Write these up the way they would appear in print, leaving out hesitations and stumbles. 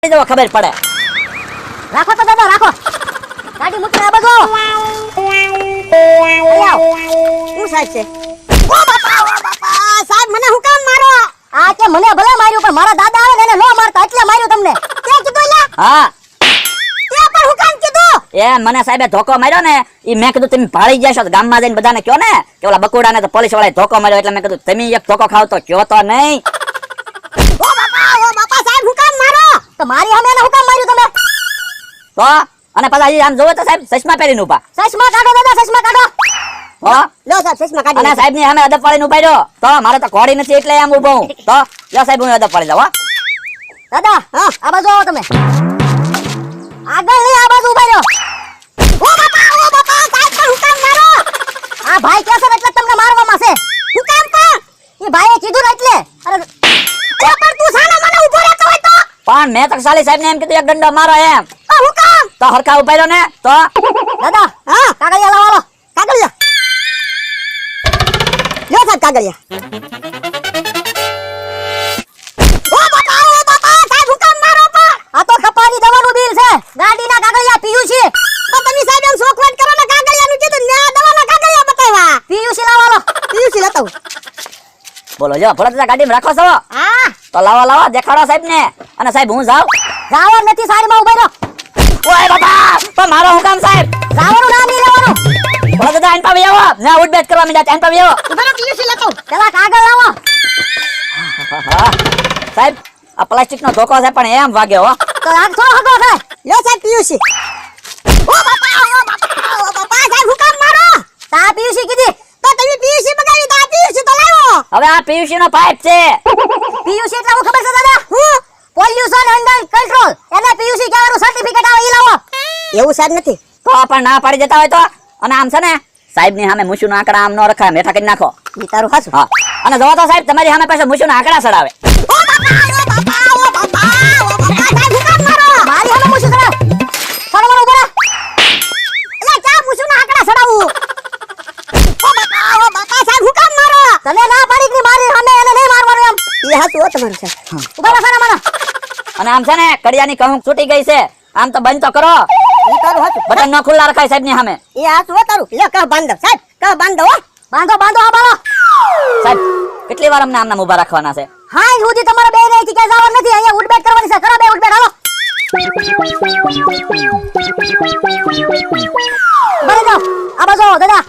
જો ખબર પડે. રાખો તો દાદા રાખો. ગાડી મૂકી આ બાજુ. હું સાહેબ છે. ઓ બાપા સાહેબ મને હું કામ મારો? આ કે મને ભલે માર્યું પણ મારા દાદા આવે ને એને નો મારતા એટલે માર્યું તમને. તે કીધું લ્યા? હા. તે પણ હું કામ કીધું? એ મને સાહેબે ધોકો માર્યો ને ઈ મેં કીધું તમે ભાળી જશો તો ગામમાં જઈને બધાને કયો ને કે ઓલા બકુડાને તો પોલીસ વાળાએ ધોકો માર્યો એટલે મેં કીધું તમે એક ધોકો ખાવ તો કયો તો નહીં. ઓ બાપા સાહેબ હું કામ મારો? તો મારી સામે એને હું કામ માર્યું તમે? તો અને પાછા આમ જોવો તો સાહેબ ચશ્મા પહેરીને ઊભા. ચશ્મા કાઢો દાદા ચશ્મા કાઢો. હો લો સાહેબ ચશ્મા કાઢી. અને સાહેબ ની સામે અદબ પાડીને ઉભા રહ્યો તો મારે તો ઘોડી નથી એટલે આમ ઊભો હું. તો લો સાહેબ હું અદબ પાડી જાવ. દાદા હા આ બાજુ આવો તમે. આગળ નહીં આ બાજુ ઉભા રહ્યો. ઓ બાપા સાહેબ પણ હું કામ મારો? આ ભાઈ કે છે એટલે તમને મારવામાં છે. હું કામ પણ એ ભાઈએ કીધું ને એટલે. અરે એ પણ તું સાલા મને ઊભો રહેતો હોય તો? પણ મેં તો સાલી સાહેબ ને એમ કીધું એક દંડો મારો એમ. હું કામ? તો હરખા ઉભા રહ્યો ને તો દાદા હા કાગળિયા લાવો કાગળિયા. લ્યો સાહેબ કાગળિયા. ઓ બાપા સાહેબ હું કામ મારો પણ? આ તો કપાની દવાનું બિલ છે. ગાડીના કાગળિયા પીયુસી. પણ તમે સાહેબ એમ શોખવટ કરો ને કાગળિયાનું કીધું ને આ દવાના કાગળિયા બતાવ્યા. પીયુસી લાવો પીયુસી લેતો. બોલો જો ભરત ગાડીમાં રાખો છો. હા તો લાવો દેખાડો સાહેબ ને. અને સાહેબ હું જાવ. જાવા નથી સાઈડમાં ઉભા રહો. ઓય બાપા તો મારો હું કામ સાહેબ? જાવાનું નામ નહીં લેવાનું. ભરત દાદા આન પાવી આવો ના ઉઠબેઠ કરવા મીડા આન પાવી આવો. ઉભા રહો પીયુસી લેતો. પેલા કાગળ લાવો. સાહેબ આ પ્લાસ્ટિક નો ધોકો છે પણ એમ વાગે હો. તો રાખો હગો છે. લ્યો સાહેબ પીયુસી. ઓ બાપા સાહેબ હું કામ મારો? તા પીયુસી કીધી. તો તમે પીયુસી બગાડી તા પીયુસી તો લાવો. હવે આ પીયુસી નો પાઇપ છે. પીયુસી એટલે હું ખબર છે દાદા? હું પોલ્યુશન એન્ડ કંટ્રોલ એને પીયુસી કહેવાનું સર્ટિફિકેટ આવે ઈ લાવો. એવું સાહેબ નથી. તો પણ ના પાડી દેતા હોય તો. અને આમ છે ને સાહેબ ની સામે મુશું ના આંકડા આમ નો રખાય મેઠા કરી નાખો. ઈ તારું હાસું. હા અને જોવો તો સાહેબ તમારી સામે પાછો મુશું ના આંકડા ચડાવે. ઓ બાપા સાહેબ હું કામ મારો? મારી સામે મુશું ચડાવ. થોડો ઉભો રહો. એટલે ક્યાં મુશું ના આંકડા ચડાવું? ઓ બાપા સાહેબ હું કામ મારો? તને ના પાડી કે મારી સામે એને નહીં મારવાનું એમ. ઈ હાસું હો તમારું છે. ઉભા રહો સાના માના. અને આમ છે ને કડિયાની કહું છૂટી ગઈ છે. આમ તો બંધ તો કરો. ઈ તારું હાસું. બટન નો ખુલ્લા રખાય સાહેબ ની સામે. ઈ હાસું હો તારું. લે કહ બાંધો સાહેબ કહ બાંધો હો. બાંધો આ બાળો. સાહેબ કેટલી વાર અમને આમના ઊભા રાખવાના છે? હા સુધી તમારે બે રહી કે જવાનું નથી. અહીંયા ઉડબેટ કરવાની છે. કરો બે ઉડબેટ હાલો. બરે જાઓ આ બાજુ દાદા.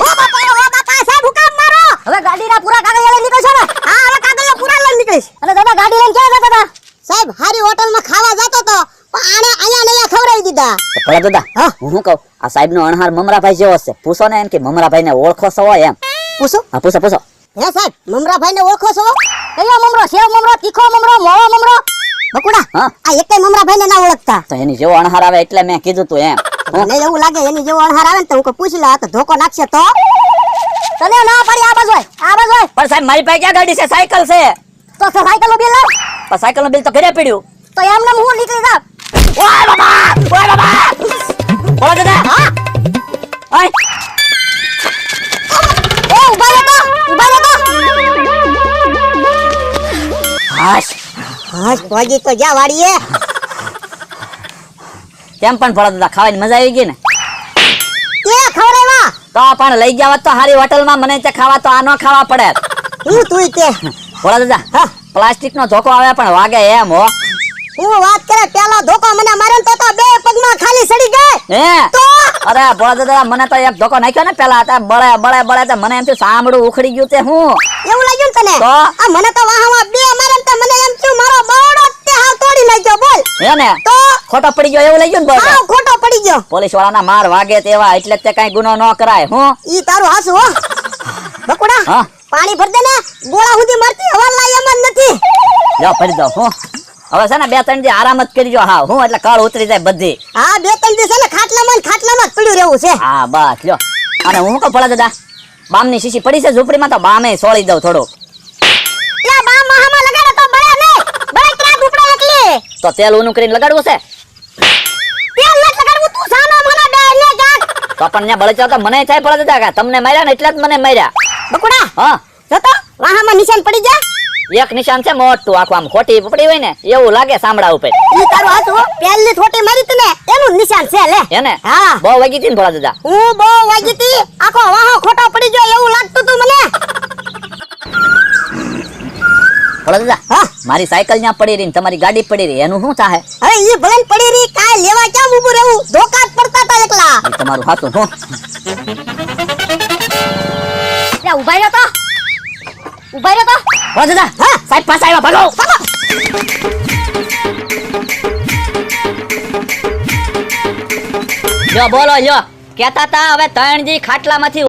ઓ બાપા સાહેબ હું કામ મારો? હવે ગાડીના પૂરા કાગળિયા લઈને નીકળશો ને? હા હવે કાગળિયા પૂરા લઈને નીકળીશ. અને દાદા ગાડી લઈને ક્યાં જતા હતા? સાહેબ હારી હોટલમાં ખાવા જતો તો પણ આને અહીંયા નયા ખવડાવી દીધા. તો ભલા દાદા હા હું શું કહું આ સાહેબ નો અણહાર મમરાભાઈ જેવો છે. પૂછો ને એમ કે મમરાભાઈ ને ઓળખો છો એમ. પૂછો. હા પૂછો હે સાહેબ મમરાભાઈને ઓળખો છો? કયો મમરો? સેવ મમરો, તીખો મમરો, મોળો મમરો? બકુડા હા આ એકેય મમરાભાઈને ના ઓળખતા. તો એની જેવો અણહાર આવે એટલે મેં કીધું તું એમ. મને એવું લાગે એની જેવો અણહાર આવે ને તો હું કોઈ પૂછી લા તો ધોકો નાખશે તો. તને ના પાડી આ બાજુ હોય આ બાજુ હોય. પણ સાહેબ મારી પાસે ક્યાં ગાડી છે? સાયકલ છે. તો સાયકલ નું બિલ લાવ. પણ સાયકલ નું બિલ તો ઘરે પડ્યું. તો એમને હું નીકળી જાવ. ઓય બાબા બોલો દાદા. હા ઓય એ ઉભા રહો હાશ હાશ ભાજી તો જા વાડીએ. કેમ પણ ભલા દાદા ખાવાની મજા આવી ગઈ ને? તે ખવડાવ્યા તો પણ લઈ ગયા હોત તો હારી હોટલમાં મને તે ખાવા તો આ ન ખાવા પડે. હું તુંય તે ભલા દાદા હા પ્લાસ્ટિક નો ધોકો આવે પણ વાગે એમ હો. હું વાત કરે પેલો ધોકો મને માર્યો ને તો બે પગમાં ખાલી સડી ગઈ. હે તો અરે ભલા દાદા મને તો એક ધોકો નાખ્યો ને પેલા હતા બળે તો મને એમ થયું સાંભળું ઉખડી ગયું તે હું. એવું લાગ્યું ને તને? તો આ મને તો વાહમાં બે મારે તો મને એમ થયું મારો બાવડો તે હાવ તોડી નાખ્યો બોલ. હે ને તો ખોટો પડી ગયો એવું લઈ ગયું ને બોલ. હાવ ખોટો પડી ગયો. પોલીસ વાળાના માર વાગે તેવા એટલે તે કઈ ગુનો ન કરાય. હું ઈ તારું હાસુ હો બકુડા. હા પાણી ભર દે ને ગોળા સુધી મારતી હવા લાય એમ જ નથી. લ્યો ભરી દો. હું હવે છે ને 2-3 દી આરામ જ કરજો. હા હું એટલે કળ ઉતરી જાય બધી. હા 2-3 દિવસ ને ખાટલામાં જ પડ્યું રહેવું છે. હા બસ લ્યો. અને હું કહું ભલા દાદા બામની શીશી પડી છે ઝૂંપડીમાં તો બામે સોળી દઉં થોડું. લા બામ મહામાં લગાડે તો બળે નહીં. બળે ત્રા ઉપડા એટલે. તો તેલ ઊનું કરીને લગાડવું છે. તેલ ન લગાડવું તું સાનો મને બે ને જા. તો પણ ન્યા બળે તો મને થાય ભલા દાદા કે તમને માર્યા ને એટલે જ મને માર્યા. બકુડા હા જો તો વાહમાં નિશાન પડી જા. એક નિશાન છે મોટું આખું આમ ખોટી પડી હોય ને એવું લાગે સાંભળા ઉપર ઈ તારું હાચું હો. પહેલી થોટી મારી તને એનું નિશાન છે લે. એને હા બહુ વાગી હતી ને ભોળા દાદા હું બહુ વાગી હતી, આખો વાહો ખોટો પડી ગયો એવું લાગતું તું મને. ભોળા દાદા હા મારી સાયકલ ત્યાં પડી રહી ને તમારી ગાડી પડી રહી એનું શું ચાહે હવે ઈ ભલે ને પડી રહી, કાંઈ લેવા કેમ ઊભું રહેવું, ધોકા જ પડતા તા એકલા. ઈ તમારું હાથું શું લે ઉભા રહ્યો તો, ઉભા રહ્યો તો. ભોળા દાદા હા સાહેબ પાસે આવ્યા ભાગો ચાલો. લ્યો બોલો લ્યો કેતા તા હવે ત્રણ જી ખાટલામાંથી